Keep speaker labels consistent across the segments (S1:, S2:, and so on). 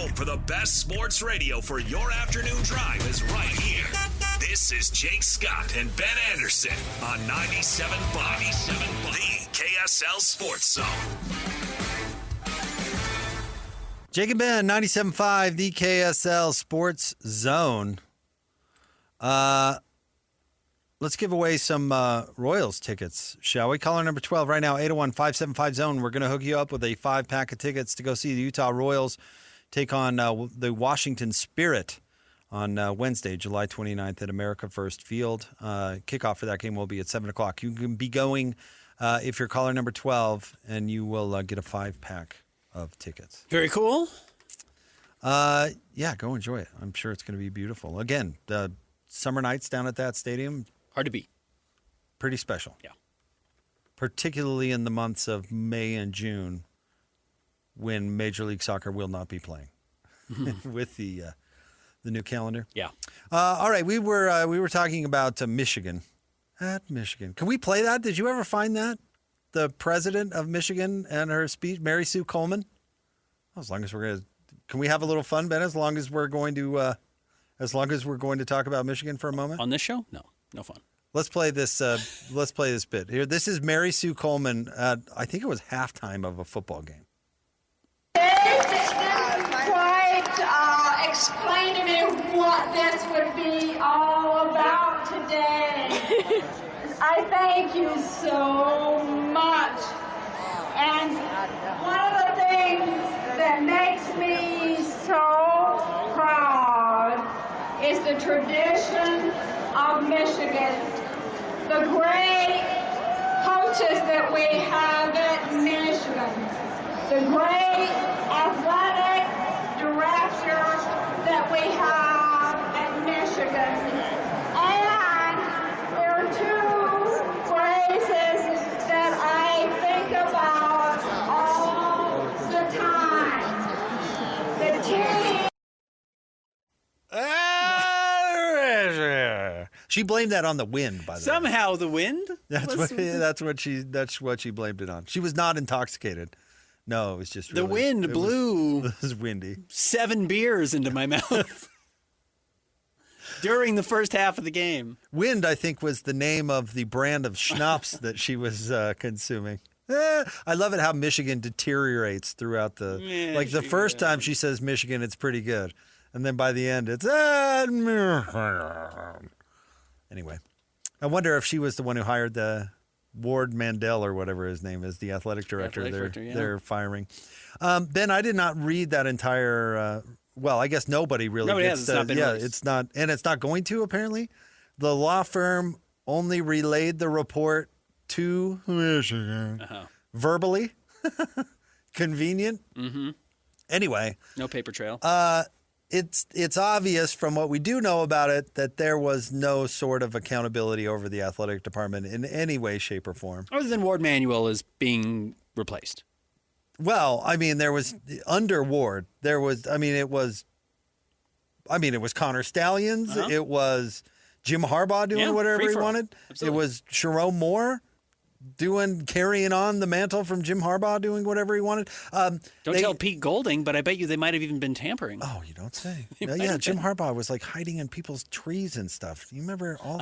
S1: home for the best sports radio for your afternoon drive is right here. This is Jake Scott and Ben Anderson on 97.5, the KSL Sports Zone.
S2: Jake and Ben, 97.5, the KSL Sports Zone. Let's give away some Royals tickets, shall we? Caller number 12 right now, 801-575-ZONE. We're going to hook you up with a 5-pack of tickets to go see the Utah Royals take on the Washington Spirit on Wednesday, July 29th at America First Field. Kickoff for that game will be at 7 o'clock. You can be going if you're caller number 12, and you will get a 5-pack of tickets.
S3: Very cool.
S2: Yeah, go enjoy it. I'm sure it's going to be beautiful. Again, the summer nights down at that stadium,
S3: hard to beat.
S2: Pretty special.
S3: Yeah.
S2: Particularly in the months of May and June when Major League Soccer will not be playing with the new calendar.
S3: Yeah.
S2: All right, we were talking about Michigan. At Michigan. Can we play that? Did you ever find that? The president of Michigan and her speech, Mary Sue Coleman? As long as we're going to, can we have a little fun, Ben, as long as we're going to talk about Michigan for a moment?
S3: On this show? No fun.
S2: Let's play this bit. Here, this is Mary Sue Coleman at, I think it was halftime of a football game.
S4: Explain to me what this would be all about today. I thank you so much. And one of the things that makes me so proud is the tradition of Michigan. The great coaches that we have at Michigan. The great athletic directors that we have at Michigan. And there are two phrases that I think about all the time. The team.
S2: She blamed that on the wind, by the way.
S3: Somehow the wind?
S2: That's what she blamed it on. She was not intoxicated. No, it was just
S3: the wind blew.
S2: It was windy.
S3: 7 beers into my mouth during the first half of the game.
S2: Wind, I think, was the name of the brand of schnapps that she was consuming. I love it how Michigan deteriorates throughout the first time she says Michigan, it's pretty good. And then by the end, it's anyway. I wonder if she was the one who hired the Ward Mandel or whatever his name is, the athletic director. They're firing. Ben, I did not read that entire. Well, I guess nobody really.
S3: Nobody has. It's not been released.
S2: It's not, and it's not going to. Apparently, the law firm only relayed the report to Michigan verbally. Convenient.
S3: Mm-hmm.
S2: Anyway,
S3: no paper trail.
S2: It's obvious from what we do know about it that there was no sort of accountability over the athletic department in any way, shape, or form.
S3: Other than Ward Manuel is being replaced.
S2: Well, I mean, there was under Ward. There was. It was Connor Stallions.
S3: Uh-huh.
S2: It was Jim Harbaugh doing whatever he wanted.
S3: Absolutely.
S2: It was Jerome Moore carrying on the mantle from Jim Harbaugh, doing whatever he wanted.
S3: Don't tell Pete Golding, but I bet you they might have even been tampering.
S2: Oh, you don't say. Yeah, Jim Harbaugh was like hiding in people's trees and stuff. Do you remember all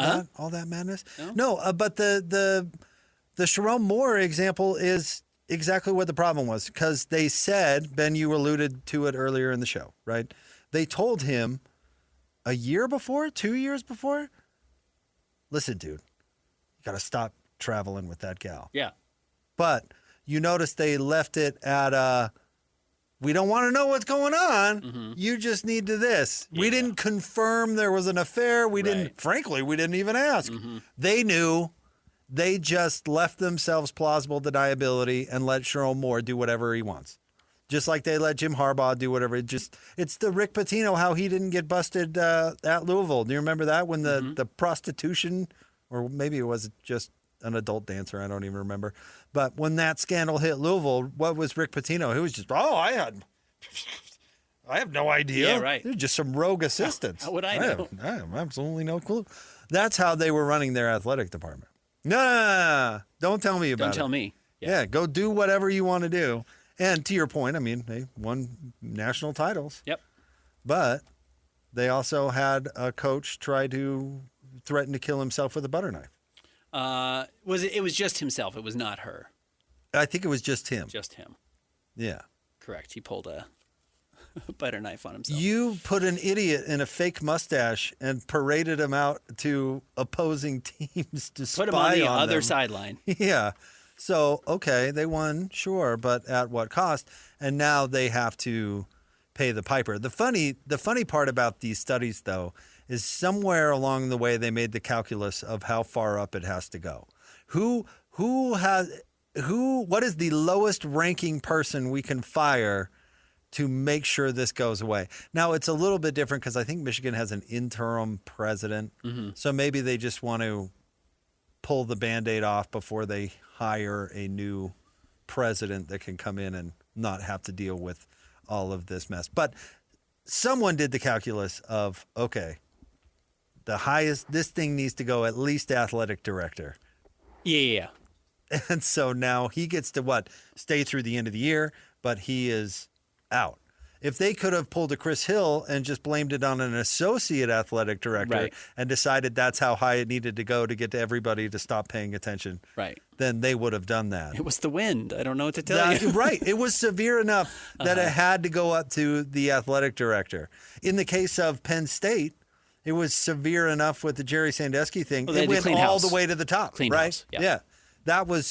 S2: that madness? No, but the Jerome Moore example is exactly what the problem was, because they said, Ben, you alluded to it earlier in the show, right? They told him a year before, 2 years before, listen, dude, you got to stop traveling with that gal.
S3: Yeah.
S2: But you notice they left it at we don't want to know what's going on. Mm-hmm. You just need to this. Yeah. We didn't confirm there was an affair. We didn't even ask. Mm-hmm. They knew. They just left themselves plausible deniability and let Jerome Moore do whatever he wants. Just like they let Jim Harbaugh do whatever. It's the Rick Pitino, how he didn't get busted at Louisville. Do you remember that when the prostitution, or maybe it was just an adult dancer, I don't even remember. But when that scandal hit Louisville, what was Rick Pitino? He was just, I have no idea.
S3: Yeah, right.
S2: They're just some rogue assistants.
S3: How would I know?
S2: I have absolutely no clue. That's how they were running their athletic department. No, don't tell me about it.
S3: Don't tell me.
S2: Yeah, go do whatever you want to do. And to your point, I mean, they won national titles.
S3: Yep.
S2: But they also had a coach try to threaten to kill himself with a butter knife.
S3: It was just himself. It was not her.
S2: I think it was just him.
S3: Just him.
S2: Yeah.
S3: Correct. He pulled a butter knife on himself.
S2: You put an idiot in a fake mustache and paraded him out to opposing teams to spy on them.
S3: Put him on the other sideline.
S2: Yeah. So, okay, they won, sure, but at what cost? And now they have to pay the piper. The funny part about these studies, though, is somewhere along the way they made the calculus of how far up it has to go. What is the lowest ranking person we can fire to make sure this goes away? Now, it's a little bit different because I think Michigan has an interim president. Mm-hmm. So maybe they just want to pull the Band-Aid off before they hire a new president that can come in and not have to deal with all of this mess. But someone did the calculus of, okay, the highest, this thing needs to go at least athletic director.
S3: Yeah.
S2: And so now he gets to stay through the end of the year, but he is out. If they could have pulled a Chris Hill and just blamed it on an associate athletic director and decided that's how high it needed to go to get to everybody to stop paying attention, then they would have done that.
S3: It was the wind. I don't know what to tell you.
S2: Right. It was severe enough that it had to go up to the athletic director. In the case of Penn State, it was severe enough with the Jerry Sandusky thing.
S3: Well,
S2: it went all the way to the top.
S3: Clean
S2: right?
S3: house.
S2: Yeah. That was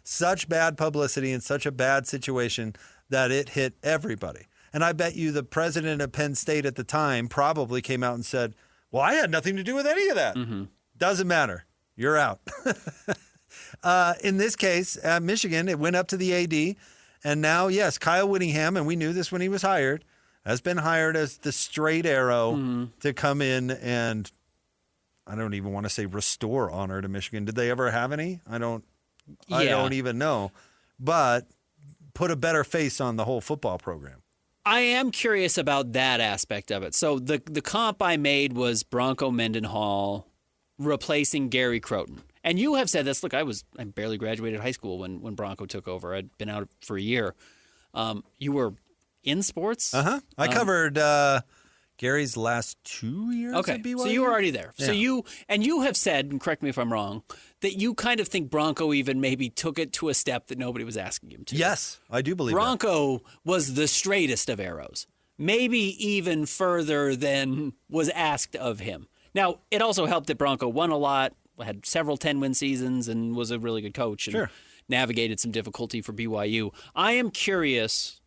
S2: such bad publicity and such a bad situation that it hit everybody. And I bet you the president of Penn State at the time probably came out and said, well, I had nothing to do with any of that. Mm-hmm. Doesn't matter. You're out. In this case, at Michigan, it went up to the AD. And now, yes, Kyle Whittingham, and we knew this when he was hired, has been hired as the straight arrow to come in and, I don't even want to say restore honor to Michigan. Did they ever have any? I don't even know. But put a better face on the whole football program.
S3: I am curious about that aspect of it. So the comp I made was Bronco Mendenhall replacing Gary Croton. And you have said this. Look, I barely graduated high school when Bronco took over. I'd been out for a year. You were in sports?
S2: Uh-huh. I covered Gary's last 2 years at BYU.
S3: So you were already there.
S2: Yeah.
S3: So you have said, and correct me if I'm wrong, that you kind of think Bronco even maybe took it to a step that nobody was asking him to.
S2: Yes, I do believe
S3: Bronco was the straightest of arrows, maybe even further than was asked of him. Now, it also helped that Bronco won a lot, had several 10-win seasons, and was a really good coach and navigated some difficulty for BYU. I am curious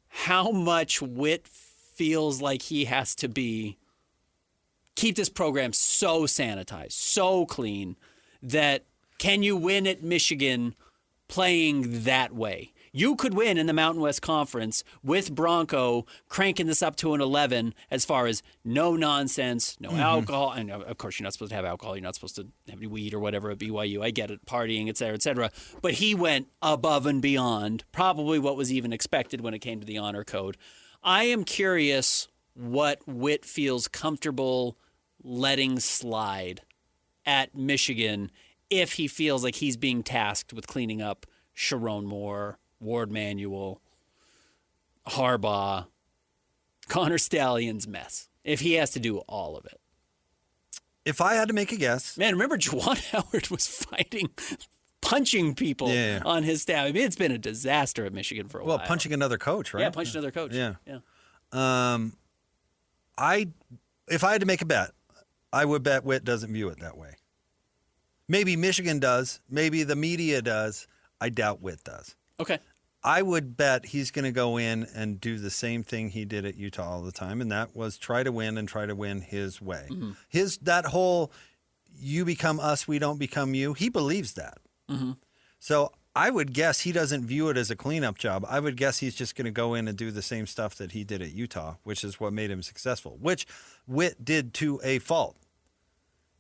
S3: how much Whit feels like he has to keep this program so sanitized, so clean, that can you win at Michigan playing that way? You could win in the Mountain West Conference with Bronco cranking this up to an 11 as far as no nonsense, no alcohol. And of course, you're not supposed to have alcohol. You're not supposed to have any weed or whatever at BYU. I get it, partying, et cetera, et cetera. But he went above and beyond probably what was even expected when it came to the honor code. I am curious what Whit feels comfortable letting slide at Michigan if he feels like he's being tasked with cleaning up Sharon Moore, Ward Manuel, Harbaugh, Connor Stallion's mess. If he has to do all of it.
S2: If I had to make a guess.
S3: Man, remember Juwan Howard was punching people on his staff. I mean, it's been a disaster at Michigan for a while.
S2: Well, punching another coach, right?
S3: Yeah, punching another coach.
S2: Yeah. If I had to make a bet, I would bet Whit doesn't view it that way. Maybe Michigan does. Maybe the media does. I doubt Whit does.
S3: Okay.
S2: I would bet he's going to go in and do the same thing he did at Utah all the time, and that was try to win his way. Mm-hmm. That whole you become us, we don't become you, he believes that. Mm-hmm. So I would guess he doesn't view it as a cleanup job. I would guess he's just going to go in and do the same stuff that he did at Utah, which is what made him successful, which Whit did to a fault.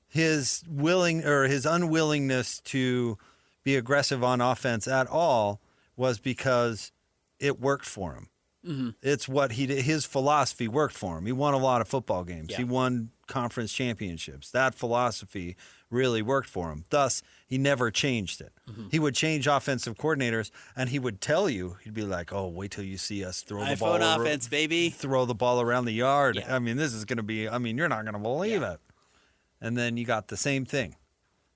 S2: His unwillingness to be aggressive on offense at all was because it worked for him. Mm-hmm. It's what he did. His philosophy worked for him. He won a lot of football games. Yeah. He won conference championships. That philosophy really worked for him. Thus, he never changed it. He would change offensive coordinators, and he would tell you, he'd be like, "Oh, wait till you see us throw the ball,
S3: iPhone offense, baby,
S2: throw the ball around the yard."
S3: Yeah.
S2: I mean, this is going to be. I mean, you're not going to believe it. And then you got the same thing,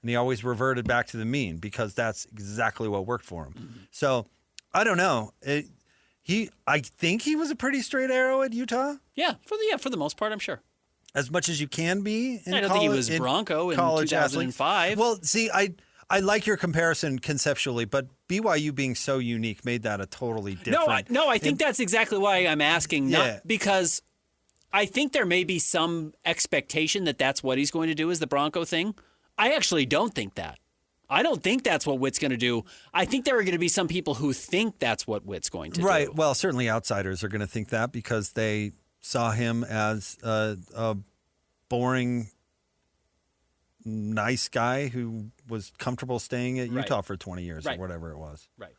S2: and he always reverted back to the mean because that's exactly what worked for him. So, I don't know. I think he was a pretty straight arrow at Utah.
S3: Yeah, for the most part, I'm sure.
S2: As much as you can be in
S3: I don't think he was Bronco in
S2: college
S3: 2005.
S2: athlete. Well, see, I like your comparison conceptually, but BYU being so unique made that a totally different.
S3: No, I think that's exactly why I'm asking. Not because I think there may be some expectation that that's what he's going to do is the Bronco thing. I actually don't think that. I don't think that's what Witt's going to do. I think there are going to be some people who think that's what Witt's going to do.
S2: Right. Well, certainly outsiders are going to think that because they saw him as a boring, nice guy who was comfortable staying at Utah for 20 years or whatever it was.
S3: Right.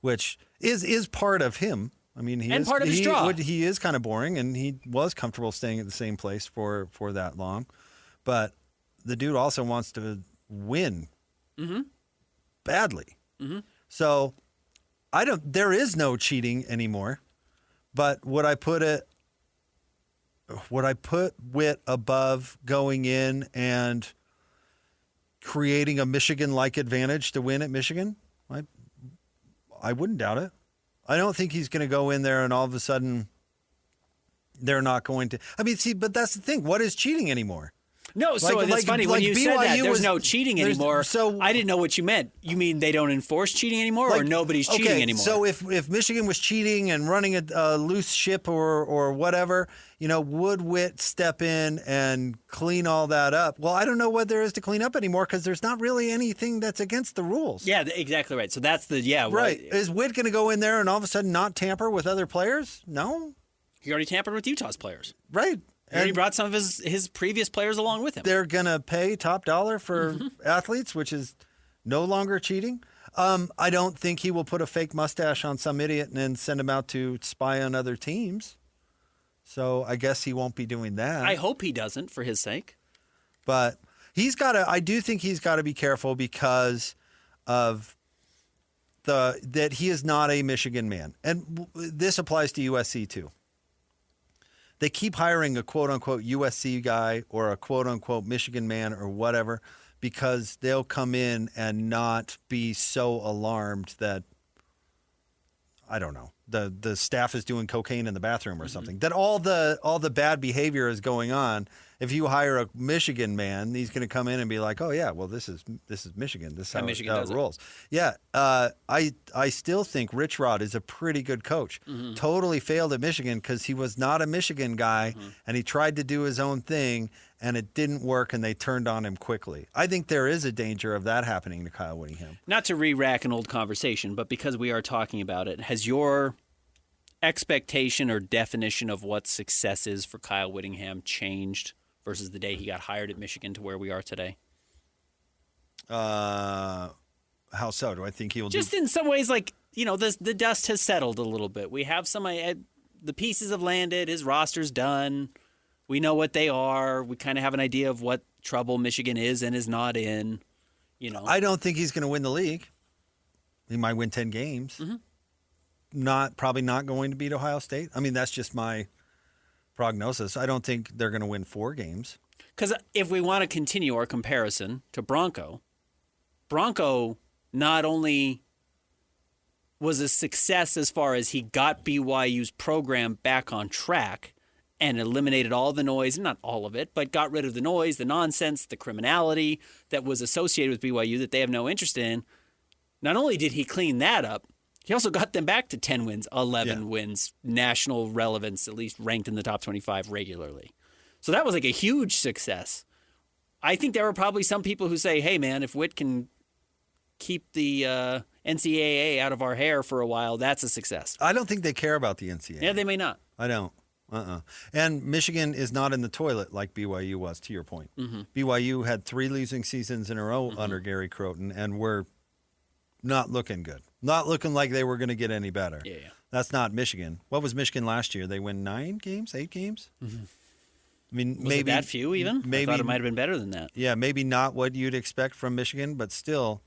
S2: Which is part of him. I mean,
S3: part of his draw.
S2: He is kind of boring, and he was comfortable staying at the same place for that long. But the dude also wants to win badly. So there is no cheating anymore. But would I put Witt above going in and creating a Michigan-like advantage to win at Michigan? I wouldn't doubt it. I don't think he's going to go in there and all of a sudden they're not going to. I mean, see, but that's the thing. What is cheating anymore?
S3: No, so it's funny when you said that there's no cheating anymore. So I didn't know what you meant. You mean they don't enforce cheating anymore, or nobody's cheating anymore?
S2: So if Michigan was cheating and running a loose ship or whatever, would Witt step in and clean all that up? Well, I don't know what there is to clean up anymore because there's not really anything that's against the rules.
S3: Yeah, exactly right. So that's
S2: right. Is Witt going to go in there and all of a sudden not tamper with other players? No.
S3: He already tampered with Utah's players.
S2: Right.
S3: And he brought some of his previous players along with him.
S2: They're going to pay top dollar for athletes, which is no longer cheating. I don't think he will put a fake mustache on some idiot and then send him out to spy on other teams. So I guess he won't be doing that.
S3: I hope he doesn't for his sake.
S2: But I do think he's got to be careful because of that he is not a Michigan man. And this applies to USC too. They keep hiring a quote-unquote USC guy or a quote-unquote Michigan man or whatever because they'll come in and not be so alarmed that, I don't know, the staff is doing cocaine in the bathroom or something. That all the bad behavior is going on. If you hire a Michigan man, he's going to come in and be like, "Oh yeah, well this is Michigan. This is how
S3: Michigan
S2: it rolls." Yeah, I still think Rich Rod is a pretty good coach. Totally failed at Michigan because he was not a Michigan guy, and he tried to do his own thing, and it didn't work, and they turned on him quickly. I think there is a danger of that happening to Kyle Whittingham.
S3: Not to re-rack an old conversation, but because we are talking about it, has your expectation or definition of what success is for Kyle Whittingham changed versus the day he got hired at Michigan to where we are today?
S2: How so? Do I think he'll
S3: just in some ways, like, the dust has settled a little bit. We have the pieces have landed. His roster's done. We know what they are. We kind of have an idea of what trouble Michigan is and is not in.
S2: I don't think he's going to win the league. He might win 10 games. Probably not going to beat Ohio State. I mean, that's just my prognosis. I don't think they're going to win 4 games.
S3: Because if we want to continue our comparison to Bronco not only was a success as far as he got BYU's program back on track and eliminated all the noise, not all of it, but got rid of the noise, the nonsense, the criminality that was associated with BYU that they have no interest in. Not only did he clean that up, he also got them back to 10 wins, 11 wins, national relevance, at least ranked in the top 25 regularly. So that was like a huge success. I think there were probably some people who say, hey, man, if Witt can keep the NCAA out of our hair for a while, that's a success.
S2: I don't think they care about the NCAA.
S3: Yeah, they may not.
S2: I don't. And Michigan is not in the toilet like BYU was, to your point. BYU had 3 losing seasons in a row under Gary Croton, and we're not looking good. Not looking like they were going to get any better.
S3: Yeah.
S2: That's not Michigan. What was Michigan last year? They win 9 games, 8 games? I mean,
S3: Was
S2: maybe
S3: it that few even?
S2: Maybe
S3: I thought it might have been better than that.
S2: Yeah, maybe not what you'd expect from Michigan, but still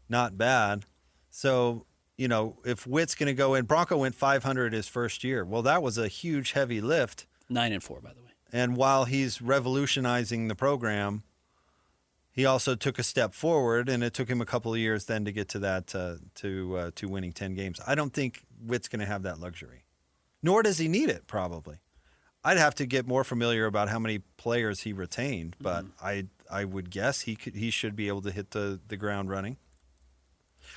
S2: not bad. So, if Witt's going to go in, Bronco went 500 his first year. Well, that was a huge, heavy lift.
S3: 9-4, by the way.
S2: And while he's revolutionizing the program, he also took a step forward, and it took him a couple of years then to get to that to winning 10 games. I don't think Witt's going to have that luxury, nor does he need it. Probably, I'd have to get more familiar about how many players he retained, but I would guess he should be able to hit the ground running.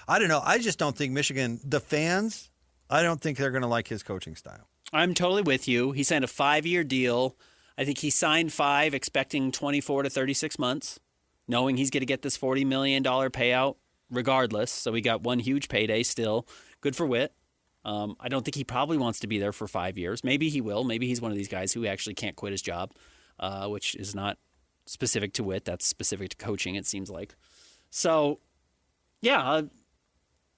S2: I don't know. I just don't think Michigan, the fans, I don't think they're going to like his coaching style.
S3: I'm totally with you. He signed a 5-year deal. I think he signed 5 expecting 24 to 36 months, knowing he's going to get this $40 million payout regardless. So he got one huge payday still. Good for Witt. I don't think he probably wants to be there for 5 years. Maybe he will. Maybe he's one of these guys who actually can't quit his job, which is not specific to Witt. That's specific to coaching, it seems like. So, yeah,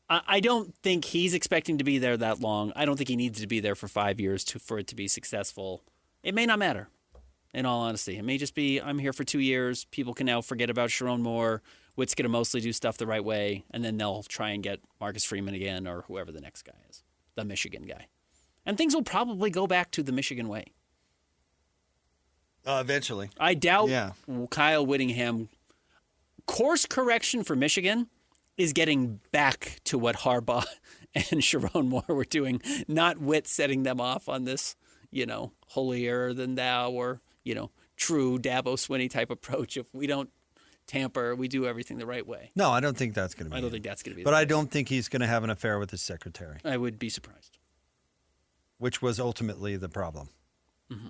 S3: I don't think he's expecting to be there that long. I don't think he needs to be there for 5 years for it to be successful. It may not matter, in all honesty. It may just be, I'm here for 2 years. People can now forget about Sharon Moore. Witt's going to mostly do stuff the right way, and then they'll try and get Marcus Freeman again or whoever the next guy is, the Michigan guy. And things will probably go back to the Michigan way.
S2: Eventually.
S3: I doubt Kyle Whittingham. Course correction for Michigan is getting back to what Harbaugh and Sharon Moore were doing, not Witt setting them off on this, holier than thou or, true Dabo Swinney type approach. If we don't tamper, we do everything the right way.
S2: No, I don't think that's going to be
S3: I don't think that's going to be
S2: But
S3: the
S2: I
S3: case.
S2: don't think he's going to have an affair with his secretary.
S3: I would be surprised.
S2: Which was ultimately the problem.
S3: Mm-hmm.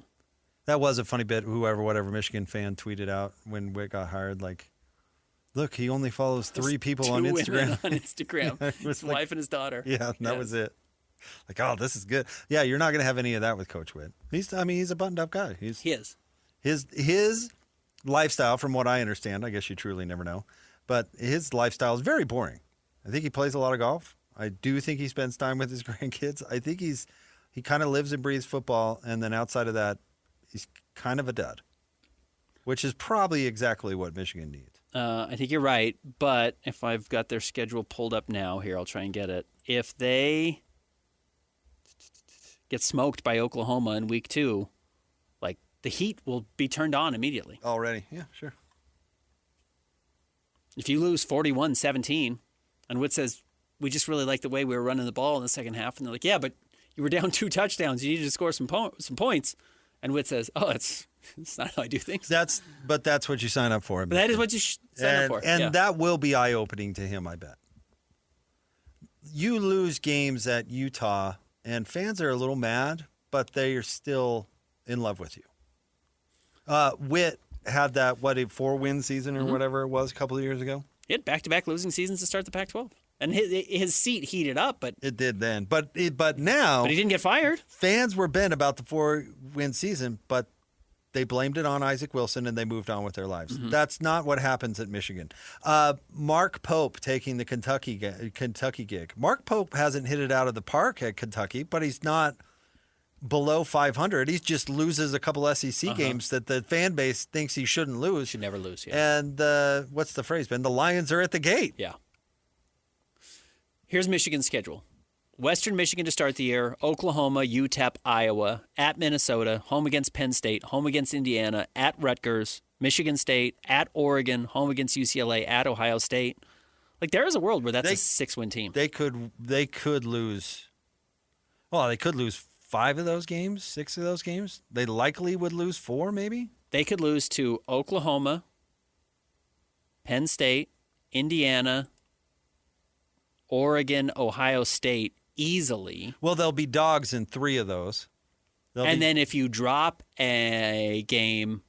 S2: That was a funny bit. Whatever Michigan fan tweeted out when Witt got hired, like, look, he only follows 3 people on Instagram.
S3: On Instagram.
S2: Yeah,
S3: his wife and his daughter.
S2: Yeah, that was it. Like, oh, this is good. Yeah, you're not going to have any of that with Coach Witt. He's a buttoned-up guy.
S3: He is.
S2: His lifestyle, from what I understand, I guess you truly never know, but his lifestyle is very boring. I think he plays a lot of golf. I do think he spends time with his grandkids. I think he kind of lives and breathes football, and then outside of that, he's kind of a dud, which is probably exactly what Michigan needs.
S3: I think you're right, but if I've got their schedule pulled up now, here, I'll try and get it. If they get smoked by Oklahoma in week 2, like, the heat will be turned on immediately.
S2: Already? Yeah, sure.
S3: If you lose 41-17, and Witt says, we just really like the way we were running the ball in the second half, and they're like, yeah, but you were down 2 touchdowns. You needed to score some points. And Witt says, oh, it's not how I do things.
S2: That's what you sign up for.
S3: But that is what you sign up for.
S2: And that will be eye-opening to him, I bet. You lose games at Utah, and fans are a little mad, but they are still in love with you. Witt had that, a 4-win season or whatever it was a couple of years ago?
S3: He had back-to-back losing seasons to start the Pac-12. And his seat heated up, but
S2: it did then. But now,
S3: but he didn't get fired. Fans
S2: were bent about the 4-win season, but they blamed it on Isaac Wilson and they moved on with their lives. Mm-hmm. That's not what happens at Michigan. Mark Pope taking the Kentucky gig. Mark Pope hasn't hit it out of the park at Kentucky, but he's not below 500. He just loses a couple SEC games that the fan base thinks he shouldn't lose.
S3: Should never lose. Yeah.
S2: And what's the phrase, Ben? The Lions are at the gate.
S3: Yeah. Here's Michigan's schedule. Western Michigan to start the year, Oklahoma, UTEP, Iowa, at Minnesota, home against Penn State, home against Indiana, at Rutgers, Michigan State, at Oregon, home against UCLA, at Ohio State. Like, there is a world where that's a 6-win team.
S2: They could lose. Well, they could lose 5 of those games, 6 of those games. They likely would lose 4, maybe.
S3: They could lose to Oklahoma, Penn State, Indiana, Oregon, Ohio State easily.
S2: Well, they'll be dogs in 3 of those.
S3: Then if you drop a game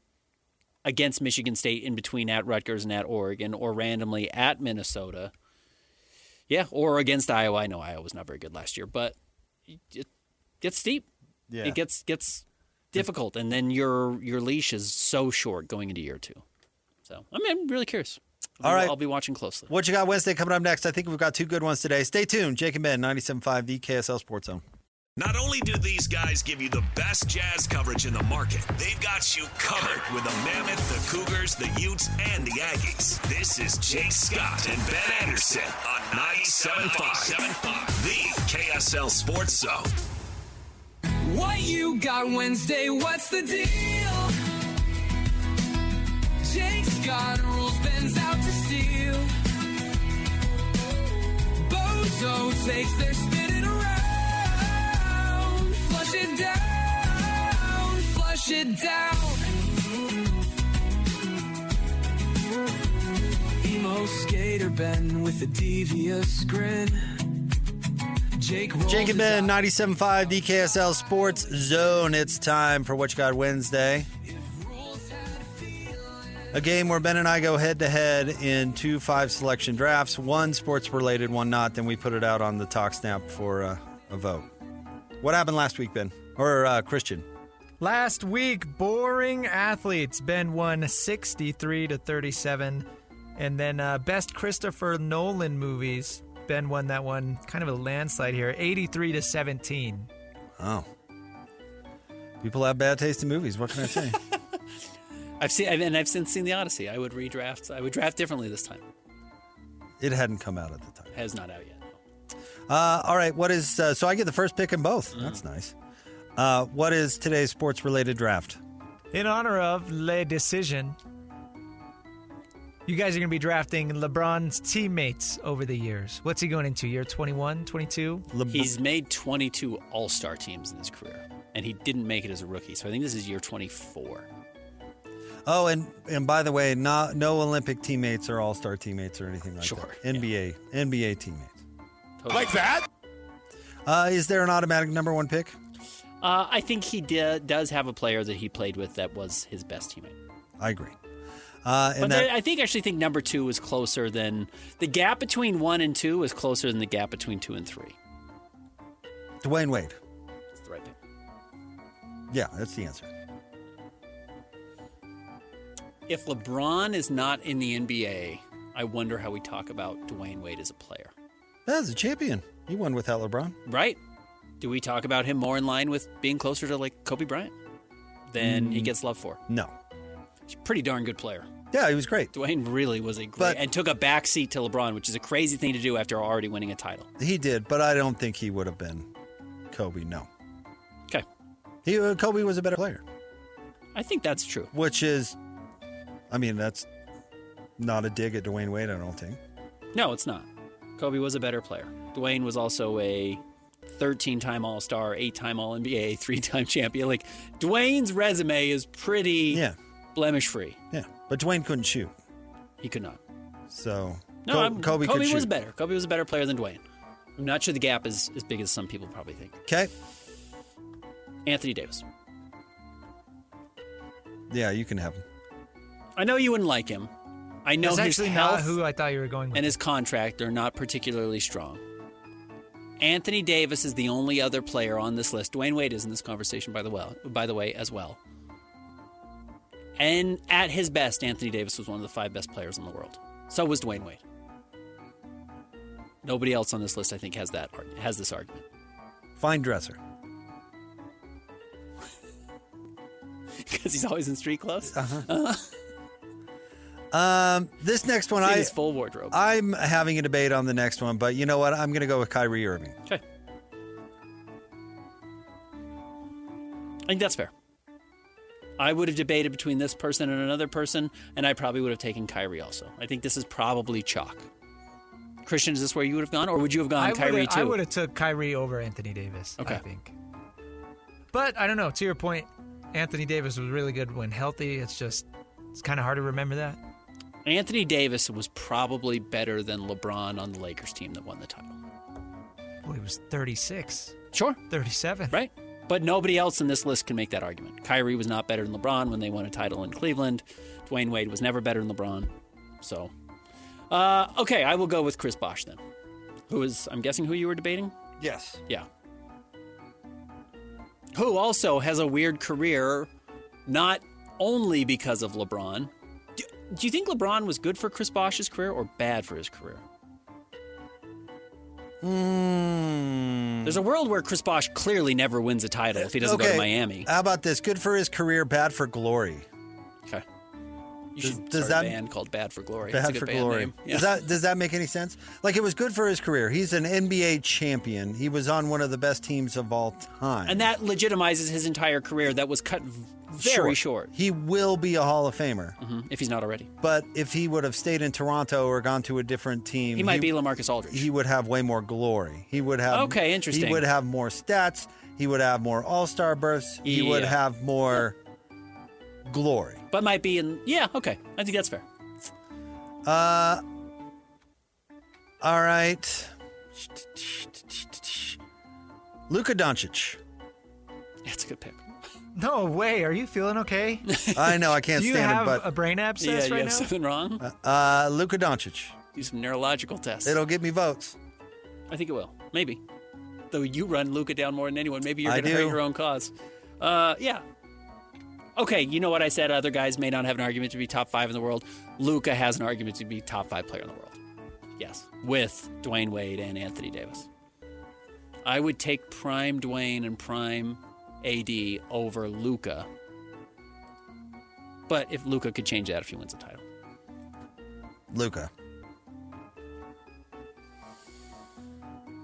S3: against Michigan State in between at Rutgers and at Oregon, or randomly at Minnesota, or against Iowa. I know Iowa was not very good last year, but it gets steep. Yeah. It gets difficult, and then your leash is so short going into year 2. So I'm really curious.
S2: All right.
S3: I'll be watching closely.
S2: What you got Wednesday coming up next? I think we've got 2 good ones today. Stay tuned. Jake and Ben, 97.5, the KSL Sports Zone.
S1: Not only do these guys give you the best Jazz coverage in the market, they've got you covered with the Mammoth, the Cougars, the Utes, and the Aggies. This is Jake Scott and Ben Anderson on 97.5, the KSL Sports Zone.
S5: What you got Wednesday? What's the deal? Jake Scott rules, Ben's out to steal. Bozo takes their spinning around. Flush it down, flush it down. Emo skater Ben with a devious grin. Jake
S2: and Ben, 97.5, the KSL Sports Zone. It's time for What You Got Wednesday. A game where Ben and I go head-to-head in 2 5-selection drafts. One sports-related, one not. Then we put it out on the Talk Snap for a vote. What happened last week, Ben? Or Christian?
S6: Last week, boring athletes. Ben won 63-37. And then best Christopher Nolan movies. Ben won that one. Kind of a landslide here. 83-17.
S2: Oh. People have bad taste in movies. What can I say?
S3: I've since seen The Odyssey. I would redraft. I would draft differently this time.
S2: It hadn't come out at the time.
S3: It has not out yet.
S2: All right. What is so I get the first pick in both. That's nice. What is today's sports-related draft?
S6: In honor of Le Decision, you guys are going to be drafting LeBron's teammates over the years. What's he going into? Year 21, 22?
S3: He's made 22 All-Star teams in his career, and he didn't make it as a rookie. So I think this is year 24.
S2: Oh, and by the way, no Olympic teammates or All-Star teammates or anything like that. NBA teammates.
S3: Totally.
S7: Like that?
S2: Is there an automatic number one pick?
S3: I think he does have a player that he played with that was his best teammate.
S2: I agree.
S3: I think number 2 is closer than the gap between 1 and 2 is closer than the gap between 2 and 3.
S2: Dwayne Wade.
S3: That's the right pick.
S2: Yeah, that's the answer.
S3: If LeBron is not in the NBA, I wonder how we talk about Dwayne Wade as a player.
S2: That's a champion. He won without LeBron.
S3: Right? Do we talk about him more in line with being closer to like Kobe Bryant than he gets love for?
S2: No.
S3: He's a pretty darn good player.
S2: Yeah, he was great.
S3: Dwayne really was and took a backseat to LeBron, which is a crazy thing to do after already winning a title.
S2: He did, but I don't think he would have been Kobe, no.
S3: Okay.
S2: Kobe was a better player.
S3: I think that's true.
S2: Which is, that's not a dig at Dwayne Wade, I don't think.
S3: No, it's not. Kobe was a better player. Dwayne was also a 13-time All-Star, 8-time All-NBA, 3-time champion. Like, Dwayne's resume is pretty blemish-free.
S2: Yeah, but Dwayne couldn't shoot.
S3: He could not.
S2: So,
S3: Kobe
S2: could shoot.
S3: was better. Kobe was a better player than Dwayne. I'm not sure the gap is as big as some people probably think.
S2: Okay.
S3: Anthony Davis.
S2: Yeah, you can have him.
S3: I know you wouldn't like him. I know
S6: That's
S3: his
S6: actually
S3: health
S6: not who I thought you were going with.
S3: and his contract are not particularly strong. Anthony Davis is the only other player on this list. Dwayne Wade is in this conversation, by the way, as well. And at his best, Anthony Davis was one of the 5 best players in the world. So was Dwayne Wade. Nobody else on this list, I think, has this argument.
S2: Fine dresser.
S3: Because he's always in street clothes?
S2: This next one,
S3: his full wardrobe.
S2: I'm having a debate on the next one, but you know what? I'm going to go with Kyrie Irving.
S3: Okay. I think that's fair. I would have debated between this person and another person, and I probably would have taken Kyrie also. I think this is probably chalk. Christian, is this where you would have gone, or would you have gone Kyrie too?
S6: I would have took Kyrie over Anthony Davis,
S3: okay.
S6: I think. But I don't know. To your point, Anthony Davis was really good when healthy. It's kind of hard to remember that.
S3: Anthony Davis was probably better than LeBron on the Lakers team that won the title.
S6: Well, he was 36.
S3: Sure.
S6: 37.
S3: Right. But nobody else in this list can make that argument. Kyrie was not better than LeBron when they won a title in Cleveland. Dwayne Wade was never better than LeBron. So, okay, I will go with Chris Bosh then. Who is, I'm guessing who you were debating?
S2: Yes.
S3: Yeah. Who also has a weird career, not only because of LeBron. Do you think LeBron was good for Chris Bosh's career or bad for his career? There's a world where Chris Bosh clearly never wins a title if he doesn't go to Miami.
S2: How about this? Good for his career, bad for glory.
S3: Okay. You should
S2: Does
S3: start
S2: that-
S3: a band called Bad for Glory.
S2: Bad
S3: It's a good
S2: for
S3: band
S2: glory.
S3: name. Yeah.
S2: Does that make any sense? Like, it was good for his career. He's an NBA champion. He was on one of the best teams of all time.
S3: And that legitimizes his entire career that was cut very short.
S2: He will be a Hall of Famer.
S3: If he's not already.
S2: But if he would have stayed in Toronto or gone to a different team,
S3: He might be LaMarcus Aldridge.
S2: He would have way more glory. He would have
S3: Okay, interesting.
S2: He would have more stats. He would have more All-Star berths. He would
S3: Yeah.
S2: have more glory.
S3: But might be in... Yeah, okay. I think that's fair.
S2: All right. Luka Doncic.
S3: That's a good pick.
S6: No way. Are you feeling okay?
S2: I know I can't
S6: Do you
S2: stand
S6: have
S2: it,
S6: a
S2: but
S6: brain
S3: Yeah,
S6: abscess
S3: you
S6: right
S3: have
S6: now?
S3: something wrong?
S2: Luka Doncic.
S3: Do some neurological tests.
S2: It'll get me votes.
S3: I think it will. Maybe. Though you run Luca down more than anyone. Maybe you're
S2: I
S3: going to hurt
S2: do.
S3: your own cause. Yeah. Okay, you know what I said? Other guys may not have an argument to be top 5 in the world. Luca has an argument to be top 5 player in the world. Yes. With Dwayne Wade and Anthony Davis. I would take prime Dwayne and prime AD over Luca. But if Luca could change that if he wins a title.
S2: Luka.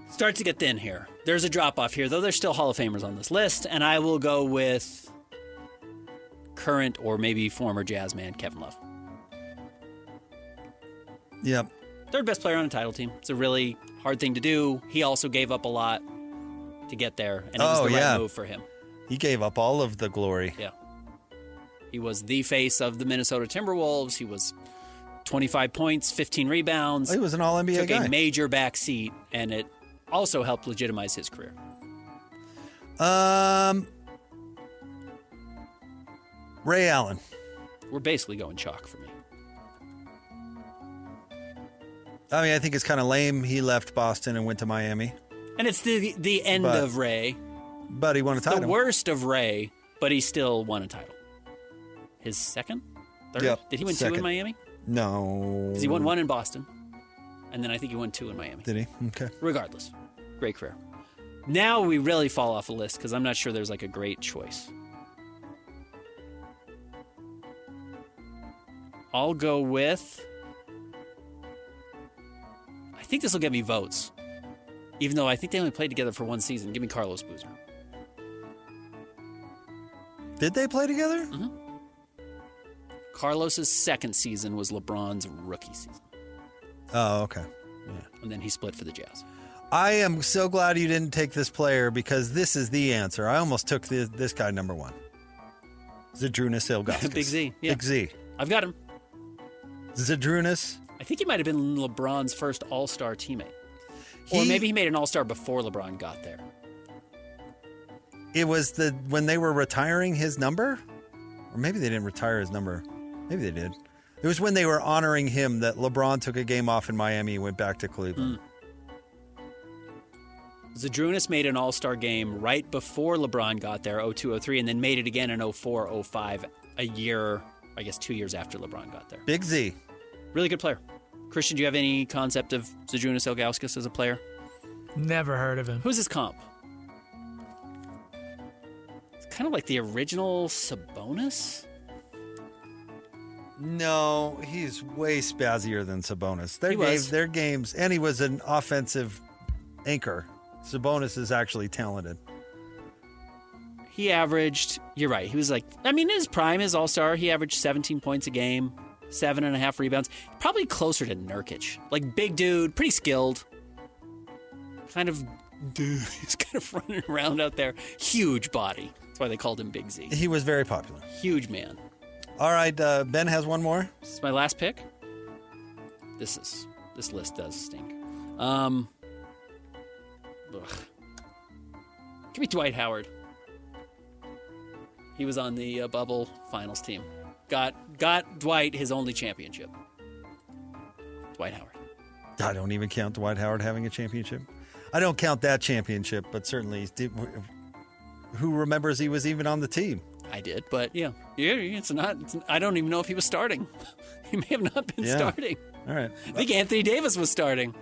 S3: Starts to get thin here. There's a drop-off here, though there's still Hall of Famers on this list, and I will go with current or maybe former Jazz man Kevin Love.
S2: Yep.
S3: Third best player on a title team. It's a really hard thing to do. He also gave up a lot to get there, and it was the right move for him.
S2: He gave up all of the glory.
S3: Yeah. He was the face of the Minnesota Timberwolves. He was 25 points, 15 rebounds.
S2: He was an All-NBA
S3: Took
S2: guy.
S3: a major back seat, and it also helped legitimize his career.
S2: Ray Allen.
S3: We're basically going chalk for me.
S2: I mean, I think it's kind of lame. He left Boston and went to Miami,
S3: And it's the end
S2: But-
S3: of Ray.
S2: but he won a
S3: The
S2: title.
S3: worst of Ray, but he still won a title. His second? Third?
S2: Yep,
S3: Did he win 2
S2: second.
S3: in Miami?
S2: No.
S3: Because he won 1 in Boston. And then I think he won 2 in Miami.
S2: Did he? Okay.
S3: Regardless. Great career. Now we really fall off a list because I'm not sure there's like a great choice. I'll go with... I think this will get me votes. Even though I think they only played together for 1 season. Give me Carlos Boozer.
S2: Did they play together?
S3: Mm-hmm. Carlos's second season was LeBron's rookie season.
S2: Oh, okay.
S3: And then he split for the Jazz.
S2: I am so glad you didn't take this player because this is the answer. I almost took this guy number 1. Zydrunas Ilgauskas.
S3: Big Z, yeah.
S2: Big Z.
S3: I've got him.
S2: Zydrunas.
S3: I think he might have been LeBron's first All-Star teammate. Or maybe he made an All-Star before LeBron got there.
S2: It was when they were retiring his number? Or maybe they didn't retire his number. Maybe they did. It was when they were honoring him that LeBron took a game off in Miami and went back to Cleveland.
S3: Zydrunas made an All-Star game right before LeBron got there, 02-03, and then made it again in 04-05, a year, I guess 2 years after LeBron got there.
S2: Big Z.
S3: Really good player. Christian, do you have any concept of Zydrunas Ilgauskas as a player?
S6: Never heard of him.
S3: Who's his comp? It's kind of like the original Sabonis.
S2: No, he's way spazzier than Sabonis.
S3: He was.
S2: Their games, and he was an offensive anchor. Sabonis is actually talented.
S3: He averaged, you're right, he was like, I mean, in his prime, his all-star, he averaged 17 points a game, 7.5 rebounds. Probably closer to Nurkic. Like, big dude, pretty skilled. Kind of, dude, he's kind of running around out there. Huge body. That's why they called him Big Z.
S2: He was very popular.
S3: Huge man.
S2: All right, Ben has one more.
S3: This is my last pick. This list does stink. Ugh. Give me Dwight Howard. He was on the bubble finals team. Got Dwight his only championship. Dwight Howard.
S2: I don't even count Dwight Howard having a championship. I don't count that championship, but certainly, who remembers he was even on the team?
S3: I did, but yeah, it's not. I don't even know if he was starting. He may have not been starting.
S2: All right.
S3: I think Anthony Davis was starting.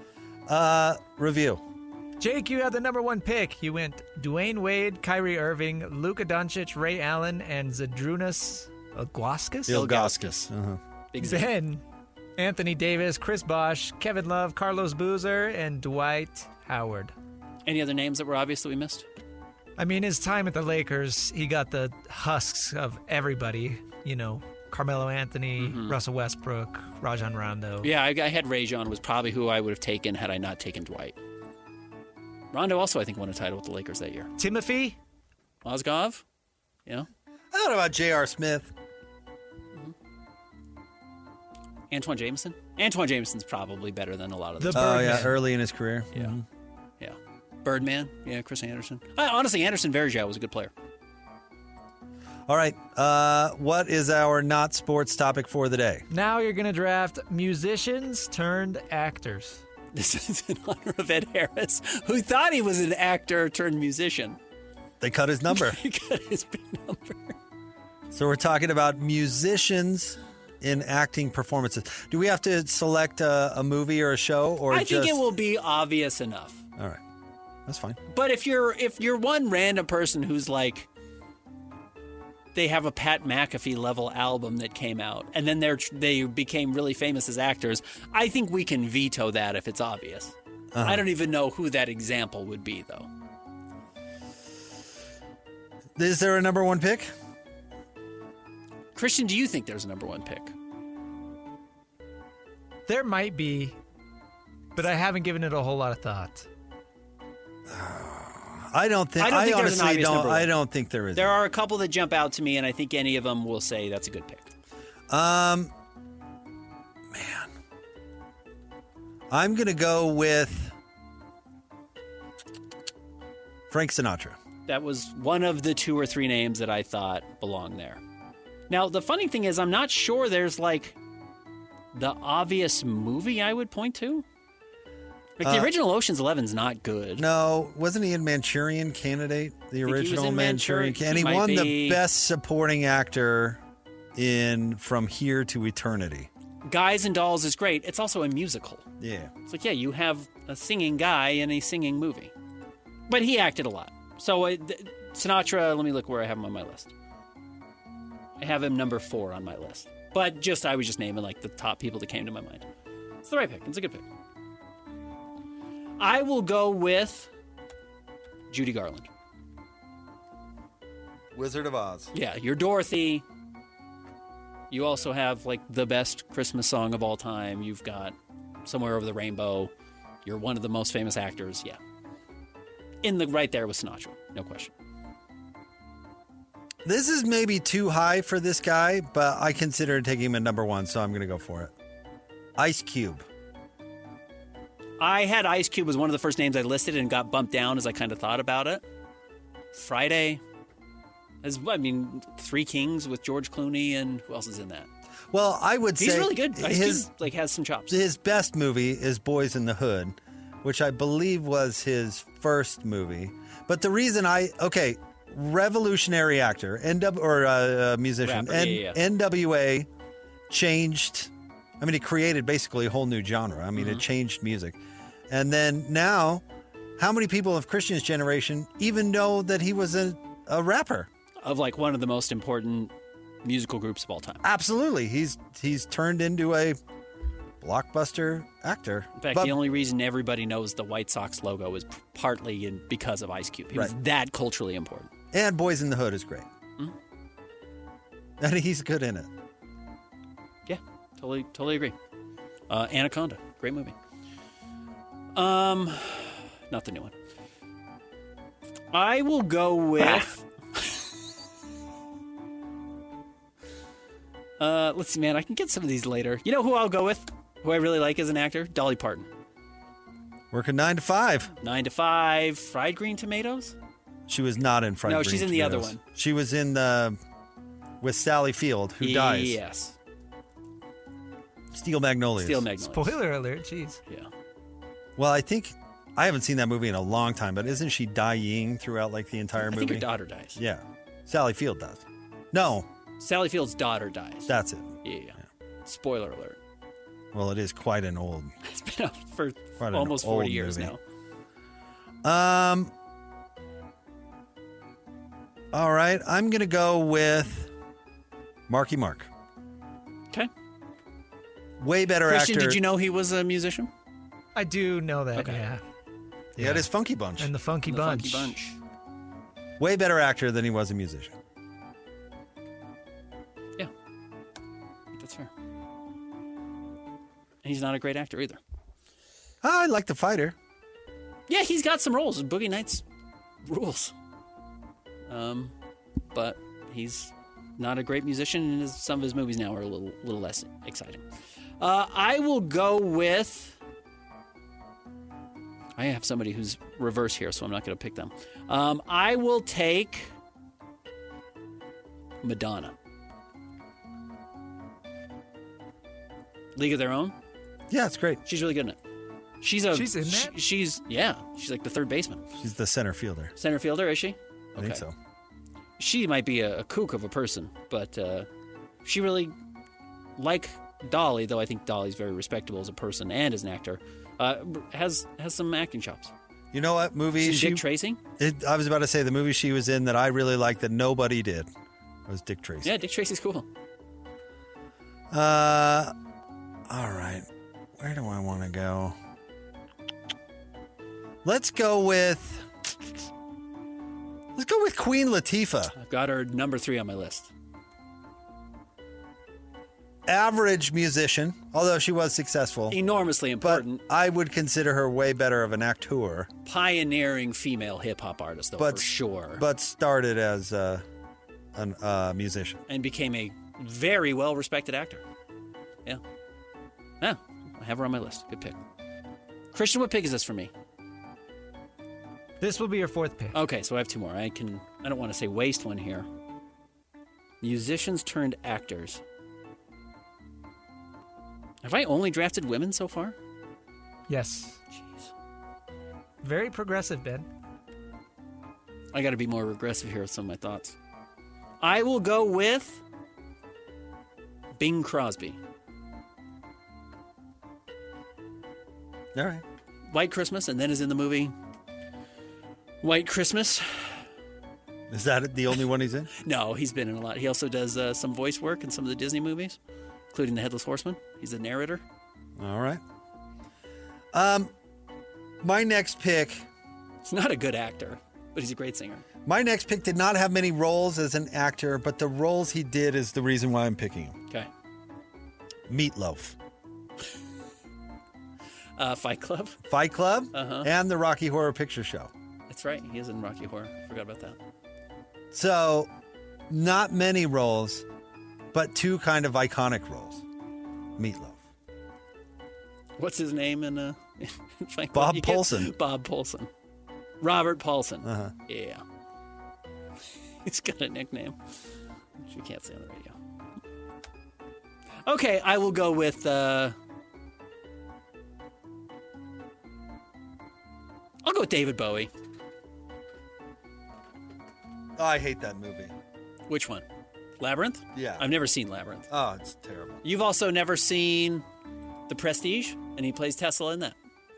S2: Review.
S6: Jake, you had the number one pick. You went Dwayne Wade, Kyrie Irving, Luka Doncic, Ray Allen, and Zadrunas Ilgauskas?
S2: Ilgauskas.
S3: Big Z.
S6: Ben, Anthony Davis, Chris Bosh, Kevin Love, Carlos Boozer, and Dwight Howard.
S3: Any other names that were obvious that we missed?
S6: I mean, his time at the Lakers, he got the husks of everybody. You know, Carmelo Anthony, Russell Westbrook, Rajon Rondo.
S3: Yeah, I had Rajon was probably who I would have taken had I not taken Dwight. Rondo also, I think, won a title with the Lakers that year.
S6: Timothy?
S3: Mozgov? Yeah.
S2: I thought about J.R. Smith.
S3: Antoine Jameson? Antoine Jameson's probably better than a lot of those.
S2: Oh, yeah,
S6: Birdman.
S2: early in his career.
S3: Yeah. Yeah. Birdman? Yeah, Chris Anderson. Honestly, Anderson Varejao was a good player.
S2: All right. What is our not sports topic for the day?
S6: Now you're going to draft musicians turned actors.
S3: This is in honor of Ed Harris, who thought he was an actor turned musician.
S2: They cut his number.
S3: He got his big number.
S2: So we're talking about musicians in acting performances. Do we have to select a movie or a show, or
S3: I
S2: just...
S3: think it will be obvious enough.
S2: All right, that's fine.
S3: But if you're one random person who's like, they have a Pat McAfee level album that came out, and then they became really famous as actors, I think we can veto that if it's obvious. I don't even know who that example would be, though.
S2: Is there a number one pick?
S3: Christian, do you think there's a number one pick?
S6: There might be, but I haven't given it a whole lot of thought.
S2: I don't think. I
S3: there's an
S2: honestly
S3: obvious
S2: don't.
S3: number one.
S2: I don't think there is.
S3: There are a couple that jump out to me, and I think any of them will say that's a good pick.
S2: Man, I'm gonna go with Frank Sinatra.
S3: That was one of the 2 or 3 names that I thought belonged there. Now, the funny thing is, I'm not sure there's like the obvious movie I would point to. Like the original Ocean's 11's not good.
S2: No, wasn't he in Manchurian Candidate? The
S3: think he was
S2: original
S3: in
S2: Manchurian
S3: Manchurian-
S2: Candidate. And he
S3: he
S2: won
S3: might
S2: the
S3: be.
S2: best supporting actor in From Here to Eternity.
S3: Guys and Dolls is great. It's also a musical.
S2: Yeah.
S3: It's like, yeah, you have a singing guy in a singing movie. But he acted a lot. So Sinatra, let me look where I have him on my list. I have him number 4 on my list. But I was just naming like the top people that came to my mind. It's the right pick. It's a good pick. I will go with Judy Garland.
S2: Wizard of Oz.
S3: Yeah, you're Dorothy. You also have like the best Christmas song of all time. You've got Somewhere Over the Rainbow. You're one of the most famous actors. Yeah. In the right there with Sinatra. No question.
S2: This is maybe too high for this guy, but I consider taking him at number 1, so I'm going to go for it. Ice Cube.
S3: I had Ice Cube was one of the first names I listed and got bumped down as I kind of thought about it. Friday. Three Kings with George Clooney, and who else is in that?
S2: Well, I would say
S3: He's really good. Ice Cube has some chops.
S2: His best movie is Boys in the Hood, which I believe was his first movie. But the reason revolutionary actor, musician,
S3: Rapper, yeah.
S2: NWA changed. I mean, it created basically a whole new genre. I mean, it changed music. And then now, how many people of Christian's generation even know that he was a rapper?
S3: Of like one of the most important musical groups of all time.
S2: Absolutely. He's turned into a blockbuster actor.
S3: In fact, the only reason everybody knows the White Sox logo is partly because of Ice Cube. He was that culturally important.
S2: And Boys in the Hood is great. And he's good in it.
S3: Yeah, totally agree. Anaconda, great movie. Not the new one. I will go with... let's see, man, I can get some of these later. You know who I'll go with? Who I really like as an actor? Dolly Parton.
S2: Working 9 to 5.
S3: 9 to 5. Fried Green Tomatoes?
S2: She was not in Fried
S3: No,
S2: Green
S3: she's in the other
S2: Tomatoes.
S3: one.
S2: She was in with Sally Field, who dies.
S3: Yes.
S2: Steel Magnolias.
S3: Steel Magnolias.
S6: Spoiler alert, jeez.
S3: Yeah.
S2: Well, I haven't seen that movie in a long time, but isn't she dying throughout like the entire movie?
S3: I think her daughter dies.
S2: Yeah. Sally Field does. No,
S3: Sally Field's daughter dies.
S2: that's it.
S3: Yeah. Spoiler alert.
S2: Well, it is quite an old.
S3: It's been out for
S2: Quite an
S3: almost
S2: old
S3: 40 years
S2: movie.
S3: now.
S2: All right, I'm going to go with Marky Mark.
S3: Okay.
S2: Way better
S3: Christian,
S2: actor.
S3: did you know he was a musician?
S6: I do know that.
S3: Okay.
S6: Yeah.
S2: He had his Funky Bunch.
S6: And the Funky Bunch.
S3: Funky Bunch.
S2: Way better actor than he was a musician.
S3: Yeah. I think that's fair. And he's not a great actor either.
S2: I like The Fighter.
S3: Yeah, he's got some roles. Boogie Nights rules. But he's not a great musician, and some of his movies now are a little less exciting. I will go with... I have somebody who's reverse here, so I'm not going to pick them. I will take Madonna. League of Their Own.
S2: Yeah, it's great.
S3: She's really good in it. She's in that? She's like the third baseman.
S2: She's the center fielder.
S3: Center fielder, is she?
S2: I think so.
S3: She might be a kook of a person, but she really, like Dolly, though I think Dolly's very respectable as a person and as an actor, has some acting chops.
S2: You know what movie
S3: She's Dick Tracy?
S2: I was about to say the movie she was in that I really liked that nobody did was Dick Tracy.
S3: Yeah, Dick Tracy's cool.
S2: All right. Where do I want to go? Let's go with Queen Latifah.
S3: I've got her number 3 on my list.
S2: Average musician, although she was successful.
S3: Enormously
S2: But
S3: important.
S2: I would consider her way better of an actor.
S3: Pioneering female hip-hop artist, though, for sure.
S2: But started as a musician.
S3: And became a very well-respected actor. Yeah. Yeah, I have her on my list. Good pick. Christian, what pick is this for me?
S6: This will be your 4th pick.
S3: Okay, so I have 2 more. I don't want to say waste one here. Musicians turned actors. Have I only drafted women so far?
S6: Yes.
S3: Jeez.
S6: Very progressive, Ben.
S3: I got to be more regressive here with some of my thoughts. I will go with Bing Crosby.
S2: All right.
S3: White Christmas, and then is in the movie White Christmas.
S2: Is that the only one he's in?
S3: No, he's been in a lot. He also does some voice work in some of the Disney movies, including The Headless Horseman. He's a narrator.
S2: All right. My next pick.
S3: He's not a good actor, but he's a great singer.
S2: My next pick did not have many roles as an actor, but the roles he did is the reason why I'm picking him.
S3: Okay.
S2: Meatloaf.
S3: Fight Club.
S2: Fight Club
S3: Uh-huh.
S2: and the Rocky Horror Picture Show.
S3: That's right. He is in Rocky Horror. Forgot about that.
S2: So, not many roles, but 2 kind of iconic roles. Meatloaf.
S3: What's his name in Fight Club?
S2: Bob
S3: You get-
S2: Paulson.
S3: Bob Paulson. Robert Paulson.
S2: Uh-huh.
S3: Yeah. He's got a nickname, which we can't say on the radio. Okay, I will go with... I'll go with David Bowie.
S2: Oh, I hate that movie.
S3: Which one? Labyrinth?
S2: Yeah.
S3: I've never seen Labyrinth.
S2: Oh, it's terrible.
S3: You've also never seen The Prestige, and he plays Tesla in that.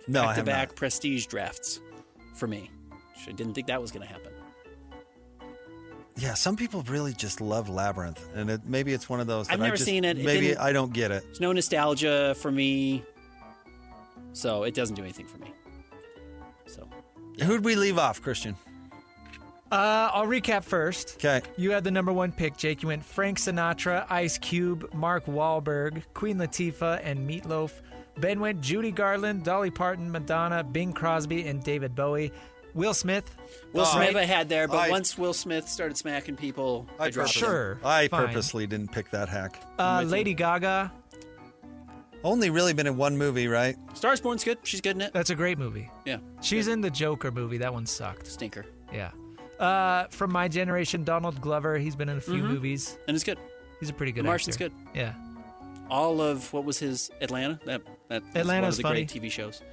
S2: No, I have
S3: Back-to-back
S2: not.
S3: Prestige drafts for me. Which I didn't think that was going to happen.
S2: Yeah, some people really just love Labyrinth, and maybe it's one of those that
S3: I've never seen it.
S2: Maybe I don't get it.
S3: There's no nostalgia for me, so it doesn't do anything for me. So
S2: Who'd we leave off, Christian?
S6: I'll recap first.
S2: Okay.
S6: You had the number 1 pick, Jake. You went Frank Sinatra, Ice Cube, Mark Wahlberg, Queen Latifah, and Meatloaf. Ben went Judy Garland, Dolly Parton, Madonna, Bing Crosby, and David Bowie. Will Smith.
S3: Will Smith I had there, but
S2: I-
S3: once Will Smith started smacking people, I dropped him.
S6: Sure.
S2: I
S6: fine.
S2: purposely didn't pick that hack.
S6: Lady Gaga.
S2: Only really been in one movie, right?
S3: Stars Born's good. She's good in it.
S6: That's a great movie.
S3: Yeah.
S6: She's in the Joker movie. That one sucked.
S3: Stinker.
S6: Yeah. From my generation, Donald Glover. He's been in a few movies.
S3: And it's good.
S6: He's a pretty good
S3: The Martian's
S6: actor.
S3: good.
S6: Yeah.
S3: All of, what was his, Atlanta? That was one
S6: Atlanta's
S3: of the
S6: funny.
S3: great TV shows.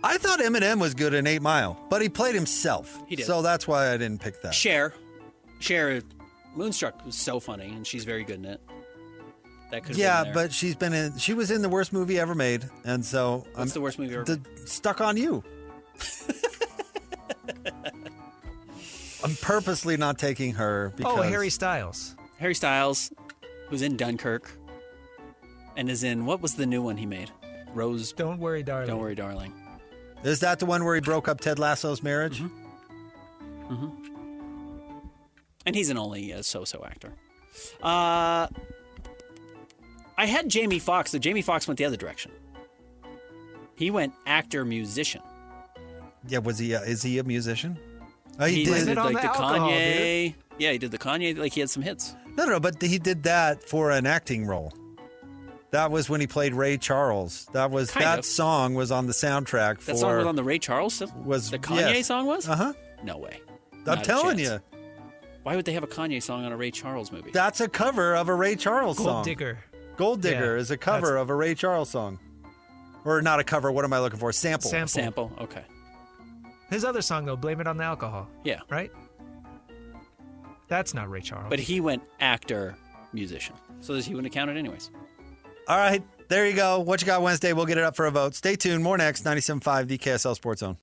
S2: I thought Eminem was good in 8 Mile, but he played himself.
S3: He did.
S2: So that's why I didn't pick that.
S3: Cher, Moonstruck was so funny, and she's very good in it. That could
S2: Yeah,
S3: have been there.
S2: but she was in the worst movie ever made, and so
S3: What's the worst movie ever?
S2: Stuck on You. I'm purposely not taking her because
S6: Harry Styles.
S3: Harry Styles, who's in Dunkirk, and is in, what was the new one he made? Rose.
S6: Don't worry, darling.
S3: Don't worry, darling.
S2: Is that the one where he broke up Ted Lasso's marriage?
S3: And he's an only so-so actor. I had Jamie Foxx. Jamie Foxx went the other direction. He went actor-musician.
S2: Yeah, was he? Is he a musician? Oh,
S3: He
S2: did.
S3: did
S6: on
S3: like the
S6: the alcohol,
S3: Kanye. Yeah, he did the Kanye. Like he had some hits.
S2: No, but he did that for an acting role. That was when he played Ray Charles. That song was on the soundtrack for.
S3: That song was on the Ray Charles.
S2: Was
S3: the Kanye
S2: yes.
S3: song was?
S2: Uh-huh.
S3: No way.
S2: I'm
S3: Not a
S2: telling
S3: chance.
S2: you.
S3: Why would they have a Kanye song on a Ray Charles movie?
S2: That's a cover of a Ray Charles song.
S6: Gold Digger.
S2: Gold Digger
S6: Yeah,
S2: is a cover of a Ray Charles song. Or not a cover, what am I looking for? Sample.
S3: Sample. Okay.
S6: His other song, though, Blame It on the Alcohol.
S3: Yeah.
S6: Right? That's not Ray Charles.
S3: But he went actor, musician. So he wouldn't have counted anyways.
S2: All right, there you go. What you got Wednesday? We'll get it up for a vote. Stay tuned. More next. 97.5, the KSL Sports Zone.